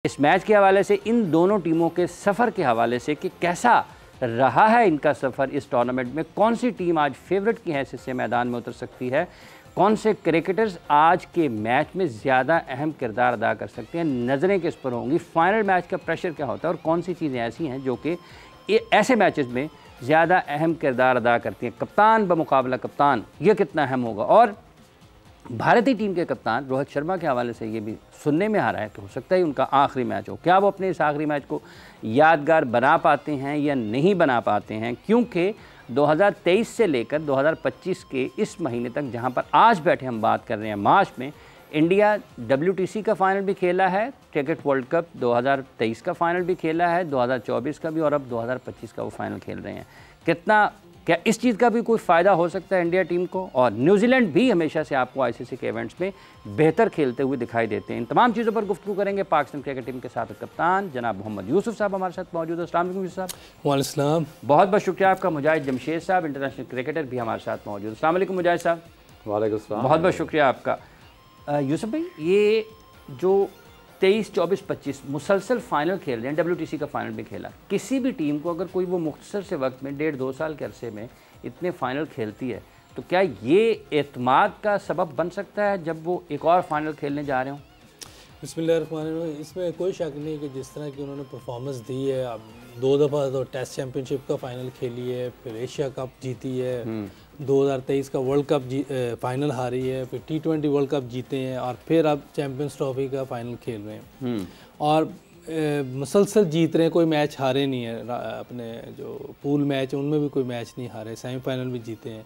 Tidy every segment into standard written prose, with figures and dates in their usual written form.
इस मैच के हवाले से, इन दोनों टीमों के सफ़र के हवाले से कि कैसा रहा है इनका सफ़र इस टूर्नामेंट में, कौन सी टीम आज फेवरेट की हैसियत से मैदान में उतर सकती है, कौन से क्रिकेटर्स आज के मैच में ज़्यादा अहम किरदार अदा कर सकते हैं, नज़रें किस पर होंगी, फाइनल मैच का प्रेशर क्या होता है और कौन सी चीज़ें ऐसी हैं जो कि ऐसे मैचेस में ज़्यादा अहम किरदार अदा करती हैं। कप्तान बमुकाबला कप्तान ये कितना अहम होगा। और भारतीय टीम के कप्तान रोहित शर्मा के हवाले से ये भी सुनने में आ रहा है कि हो सकता है उनका आखिरी मैच हो। क्या वो अपने इस आखिरी मैच को यादगार बना पाते हैं या नहीं बना पाते हैं, क्योंकि 2023 से लेकर 2025 के इस महीने तक, जहां पर आज बैठे हम बात कर रहे हैं मार्च में, इंडिया WTC का फ़ाइनल भी खेला है, क्रिकेट वर्ल्ड कप 2023 का फ़ाइनल भी खेला है, 2024 का भी, और अब 2025 का वो फ़ाइनल खेल रहे हैं। क्या इस चीज़ का भी कोई फ़ायदा हो सकता है इंडिया टीम को? और न्यूजीलैंड भी हमेशा से आपको ICC के इवेंट्स में बेहतर खेलते हुए दिखाई देते हैं। इन तमाम चीज़ों पर गुफ्तगू करेंगे पाकिस्तान क्रिकेट टीम के साथ कप्तान जनाब मोहम्मद यूसुफ साहब हमारे साथ मौजूद है। अस्सलाम वालेकुम यूसुफ साहब। वालेकुम। बहुत बहुत शुक्रिया आपका। मुजाहिद जमशेद साहब इंटरनेशनल क्रिकेटर भी हमारे साथ मौजूद है। अस्सलाम वालेकुम मुजाहिद साहब। वालेकुम। बहुत बहुत शुक्रिया आपका। यूसुफ भाई, ये जो 23, 24, 25 मुसलसल फ़ाइनल खेल रहे हैं, WTC का फ़ाइनल भी खेला, किसी भी टीम को अगर कोई वो मुख्तसर से वक्त में 1.5-2 साल के अरसे में इतने फ़ाइनल खेलती है, तो क्या ये एतमाद का सबब बन सकता है जब वो एक और फ़ाइनल खेलने जा रहे हों? बिस्मिल्लाहिर्रहमानिर्रहीम। इसमें कोई शक नहीं कि जिस तरह की उन्होंने परफॉर्मेंस दी है, अब 2 दफ़ा तो टेस्ट चैम्पियनशिप का फ़ाइनल खेली है, फिर एशिया कप जीती है, 2023 का वर्ल्ड कप फ़ाइनल हारी है, फिर T20 वर्ल्ड कप जीते हैं, और फिर अब चैम्पियंस ट्रॉफी का फ़ाइनल खेल रहे हैं और मुसलसल जीत रहे हैं। कोई मैच हारे नहीं है, अपने जो पूल मैच उनमें भी कोई मैच नहीं हारे, सेमीफाइनल भी जीते हैं।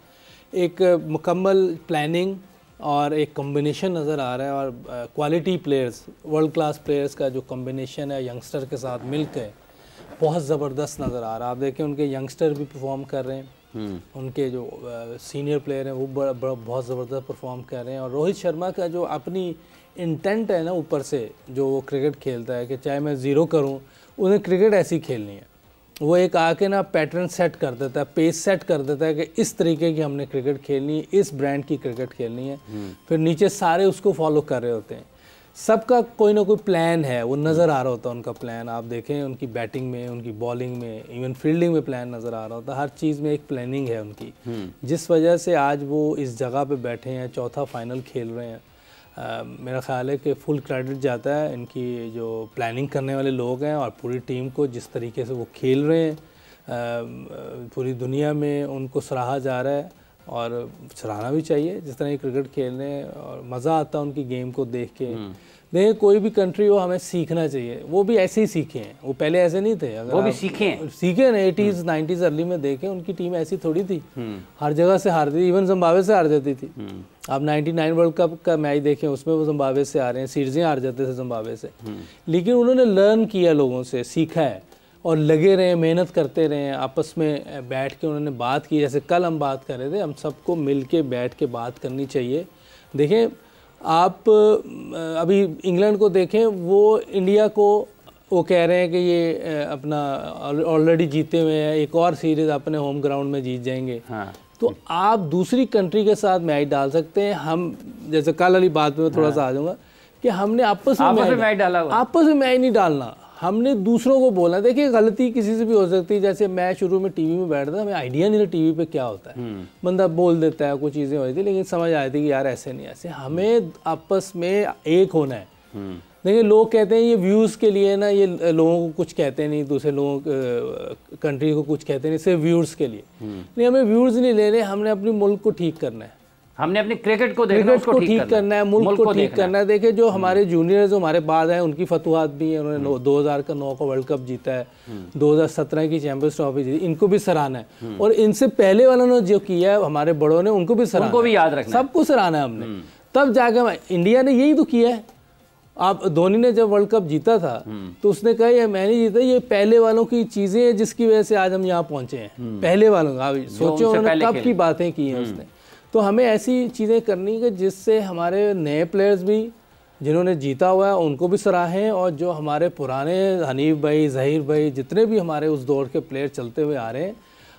एक मुकम्मल प्लानिंग और एक कॉम्बिनेशन नज़र आ रहा है, और quality players, world class players का जो कॉम्बिनेशन है यंगस्टर के साथ मिलकर बहुत ज़बरदस्त नज़र आ रहा है। आप देखें उनके यंगस्टर भी परफॉर्म कर रहे हैं, उनके जो सीनियर प्लेयर हैं वो बहुत ज़बरदस्त परफॉर्म कर रहे हैं, और रोहित शर्मा का जो अपनी इंटेंट है ना ऊपर से जो वो क्रिकेट खेलता है कि चाहे मैं ज़ीरो करूं, उन्हें क्रिकेट ऐसी खेलनी है। वो एक आके ना पैटर्न सेट कर देता है, पेस सेट कर देता है कि इस तरीके की हमने क्रिकेट खेलनी है, इस ब्रांड की क्रिकेट खेलनी है। फिर नीचे सारे उसको फॉलो कर रहे होते हैं, सबका कोई ना कोई प्लान है, वो नज़र आ रहा होता है उनका प्लान। आप देखें उनकी बैटिंग में, उनकी बॉलिंग में, इवन फील्डिंग में प्लान नज़र आ रहा होता है। हर चीज़ में एक प्लानिंग है उनकी, जिस वजह से आज वो इस जगह पे बैठे हैं, चौथा फाइनल खेल रहे हैं। मेरा ख़्याल है कि फुल क्रेडिट जाता है इनकी जो प्लानिंग करने वाले लोग हैं और पूरी टीम को, जिस तरीके से वो खेल रहे हैं। पूरी दुनिया में उनको सराहा जा रहा है और सराहना भी चाहिए जिस तरह ये क्रिकेट खेल रहे हैं, और मज़ा आता है उनकी गेम को देख के। देखिए कोई भी कंट्री हो, हमें सीखना चाहिए, वो भी ऐसे ही सीखे हैं, वो पहले ऐसे नहीं थे। अगर वो भी सीखे ना 80s 90s अर्ली में देखें, उनकी टीम ऐसी थोड़ी थी, हर जगह से हारती थी, इवन जिम्बाब्वे से हार जाती थी। आप 99 वर्ल्ड कप का मैच देखें, उसमें वो जिम्बाब्वे से आ रहे हैं, सीरीज़ें हार जाते थे जिम्बाब्वे से, लेकिन उन्होंने लर्न किया, लोगों से सीखा है और लगे रहे, मेहनत करते रहे, आपस में बैठ के उन्होंने बात की। जैसे कल हम बात कर रहे थे, हम सबको मिल के बैठ के बात करनी चाहिए। देखें आप अभी इंग्लैंड को देखें, वो इंडिया को वो कह रहे हैं कि ये अपना ऑलरेडी जीते हुए हैं, एक और सीरीज़ अपने होम ग्राउंड में जीत जाएंगे। तो आप दूसरी कंट्री के साथ मैच डाल सकते हैं। हम जैसे कल वाली बात में थोड़ा सा आ जाऊँगा कि हमने आपस में मैच डाला, आपस में मैच नहीं डालना, हमने दूसरों को बोलना। देखिए गलती किसी से भी हो सकती है, जैसे मैं शुरू में टीवी में बैठता, हमें आइडिया नहीं था टीवी पे क्या होता है, बंदा बोल देता है, कुछ चीज़ें होती थी, लेकिन समझ आई थी कि यार ऐसे नहीं, ऐसे हमें आपस में एक होना है। देखिए लोग कहते हैं ये व्यूज़ के लिए ना, ये लोगों को कुछ कहते नहीं, दूसरे लोगों कंट्री को कुछ कहते नहीं, सिर्फ व्यूज़ के लिए। नहीं, हमें व्यूज़ नहीं लेने, हमने अपने मुल्क को ठीक करना है, हमने अपने क्रिकेट को ठीक करना है, मुल्क को ठीक करना है। देखिए जो हमारे जूनियर्स जो हमारे बाद हैं, उनकी फतुहात भी हैं, उन्होंने 2009 का वर्ल्ड कप जीता है, 2017 की चैंपियंस ट्रॉफी जीती, इनको भी सराहना है। और इनसे पहले वालों ने जो किया है, हमारे बड़ों ने, उनको भी सराहना, उनको भी याद रखना, सबको सराहना है हमने। तब जाकर इंडिया ने यही तो किया है। आप धोनी ने जब वर्ल्ड कप जीता था तो उसने कहा ये मैंने जीता, ये पहले वालों की चीज़ें हैं जिसकी वजह से आज हम यहाँ पहुँचे हैं। पहले वालों का सोचो उन्होंने कब की बातें की हैं उसने। तो हमें ऐसी चीज़ें करनी कि जिससे हमारे नए प्लेयर्स भी जिन्होंने जीता हुआ है उनको भी सराहें, और जो हमारे पुराने हनीफ भाई, ज़हीर भाई, जितने भी हमारे उस दौर के प्लेयर चलते हुए आ रहे हैं,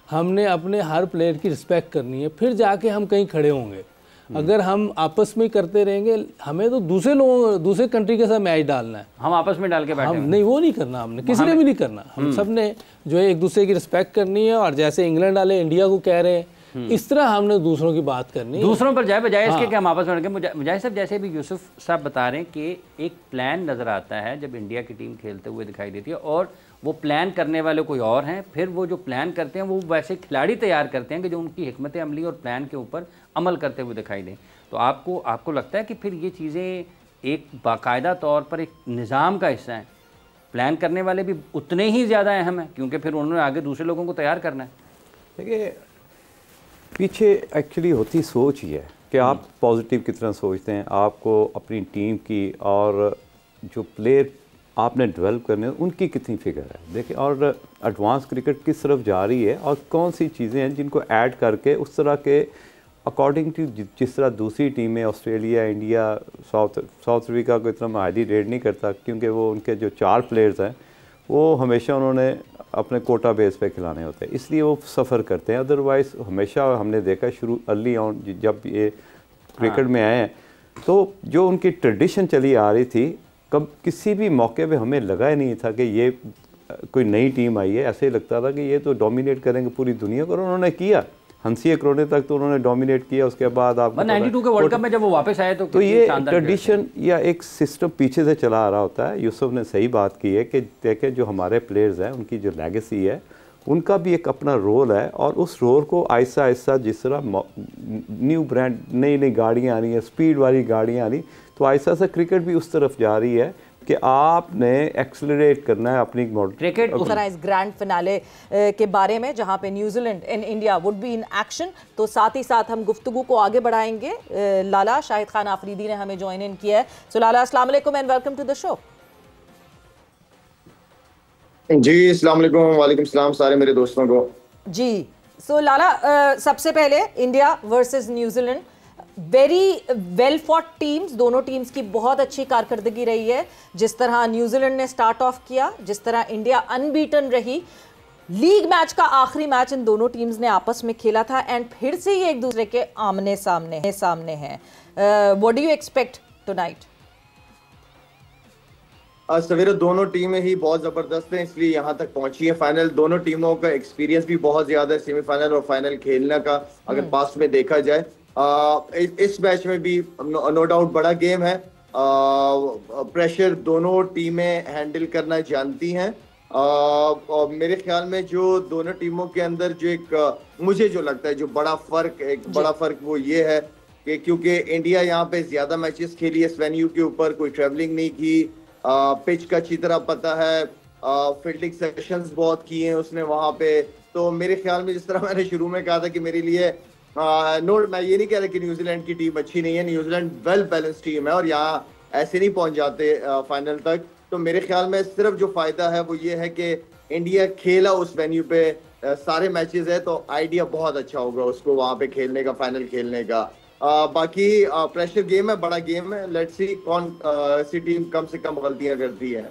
हमने अपने हर प्लेयर की रिस्पेक्ट करनी है, फिर जाके हम कहीं खड़े होंगे। अगर हम आपस में करते रहेंगे, हमें तो दूसरे लोगों, दूसरे कंट्री के साथ मैच डालना है, हम आपस में डाल के बैठे नहीं वो नहीं करना, हमने किसी ने भी नहीं करना। हम सब ने जो है एक दूसरे की रिस्पेक्ट करनी है, और जैसे इंग्लैंड वाले इंडिया को कह रहे हैं इस तरह हमने दूसरों की बात करनी है, दूसरों पर जाए बजाय इसके कि हम आपस में लड़के। मुजाहिद साहब, जैसे भी यूसुफ साहब बता रहे हैं कि एक प्लान नज़र आता है जब इंडिया की टीम खेलते हुए दिखाई देती है, और वो प्लान करने वाले कोई और हैं, फिर वो जो प्लान करते हैं वो वैसे खिलाड़ी तैयार करते हैं कि जो उनकी हिकमत अमली और प्लान के ऊपर अमल करते हुए दिखाई दें। तो आपको लगता है कि फिर ये चीज़ें एक बाकायदा तौर पर एक निज़ाम का हिस्सा हैं? प्लान करने वाले भी उतने ही ज़्यादा अहम हैं, क्योंकि फिर उन्होंने आगे दूसरे लोगों को तैयार करना है। देखिए, पीछे एक्चुअली होती सोच ही है कि आप पॉजिटिव कितना सोचते हैं, आपको अपनी टीम की और जो प्लेयर आपने डेवलप करने उनकी कितनी फिक्र है। देखिए, और एडवांस क्रिकेट किस तरफ जा रही है और कौन सी चीज़ें हैं जिनको ऐड करके उस तरह के अकॉर्डिंग टू जिस तरह दूसरी टीमें ऑस्ट्रेलिया, इंडिया, साउथ अफ्रीका को इतना मैं हाईली रेट नहीं करता, क्योंकि वो उनके जो 4 प्लेयर्स हैं वो हमेशा उन्होंने अपने कोटा बेस पे खिलाने होते हैं, इसलिए वो सफ़र करते हैं। अदरवाइज़ हमेशा हमने देखा शुरू अर्ली ऑन जब ये क्रिकेट में आए हैं तो जो उनकी ट्रेडिशन चली आ रही थी, कब किसी भी मौके पे हमें लगा ही नहीं था कि ये कोई नई टीम आई है। ऐसे ही लगता था कि ये तो डोमिनेट करेंगे पूरी दुनिया को, और उन्होंने किया। हंसी करोड़े तक तो उन्होंने डोमिनेट किया। उसके बाद आप 92 के वर्ल्ड कप में जब वो वापस आए तो ये ट्रेडिशन या एक सिस्टम पीछे से चला आ रहा होता है। यूसुफ ने सही बात की है कि देखें जो हमारे प्लेयर्स हैं उनकी जो लेगेसी है उनका भी एक अपना रोल है, और उस रोल को आहिस्ता आहिस्ता जिस तरह न्यू ब्रांड नई गाड़ियाँ आ रही हैं, स्पीड वाली गाड़ियाँ आ रही, तो आहिस्ता से क्रिकेट भी उस तरफ जा रही है कि आपने एक्सेलरेट करना है अपनी क्रिकेट इस ग्रैंड फिनाले के बारे में, जहां पे New Zealand and India would be in action. तो साथ ही साथ हम गुफ्तगू को आगे बढ़ाएंगे। लाला शाहिद खान आफरीदी ने हमें ज्वाइन इन किया है। सो लाला, अस्सलाम वालेकुम and welcome to the show. जी अस्सलाम वालेकुम। वालेकुम सलाम सारे मेरे दोस्तों को। जी सो लाला, सबसे पहले India versus New Zealand, very well fought teams, दोनों टीम्स की बहुत अच्छी कारकर्दगी रही है। जिस तरह न्यूजीलैंड ने स्टार्ट ऑफ किया, जिस तरह इंडिया अनबीटन रही। लीग मैच का आखिरी मैच इन दोनों टीम्स ने आपस में खेला था एंड फिर से ये एक दूसरे के आमने सामने हैं। What do you expect tonight? सवेरे दोनों टीमें ही बहुत जबरदस्त हैं, इसलिए यहाँ तक पहुंची है फाइनल। दोनों टीमों का एक्सपीरियंस भी बहुत ज्यादा है सेमीफाइनल और फाइनल खेलने का, अगर पास्ट में देखा जाए। इस मैच में भी नो डाउट बड़ा गेम है। प्रेशर दोनों टीमें हैंडल करना जानती हैं। और मेरे ख्याल में जो दोनों टीमों के अंदर जो एक मुझे जो लगता है जो बड़ा फर्क वो ये है कि क्योंकि इंडिया यहाँ पे ज्यादा मैचेस खेली है इस वेन्यू के ऊपर, कोई ट्रेवलिंग नहीं की, पिच का अच्छी तरह पता है, फील्डिंग सेशंस बहुत किए हैं उसने वहां पे। तो मेरे ख्याल में जिस तरह मैंने शुरू में कहा था कि मेरे लिए मैं ये नहीं कह रहा कि न्यूजीलैंड की टीम अच्छी नहीं है, न्यूजीलैंड वेल बैलेंस टीम है और यहाँ ऐसे नहीं पहुंच जाते फाइनल तक। तो मेरे ख्याल में सिर्फ जो फायदा है वो ये है कि इंडिया खेला उस वेन्यू पे सारे मैचेस है, तो आइडिया बहुत अच्छा होगा उसको वहां पे खेलने का, फाइनल खेलने का। बाकी प्रेशर गेम है, बड़ा गेम है। लेट्स सी कौन सी टीम कम से कम गलतियां करती है।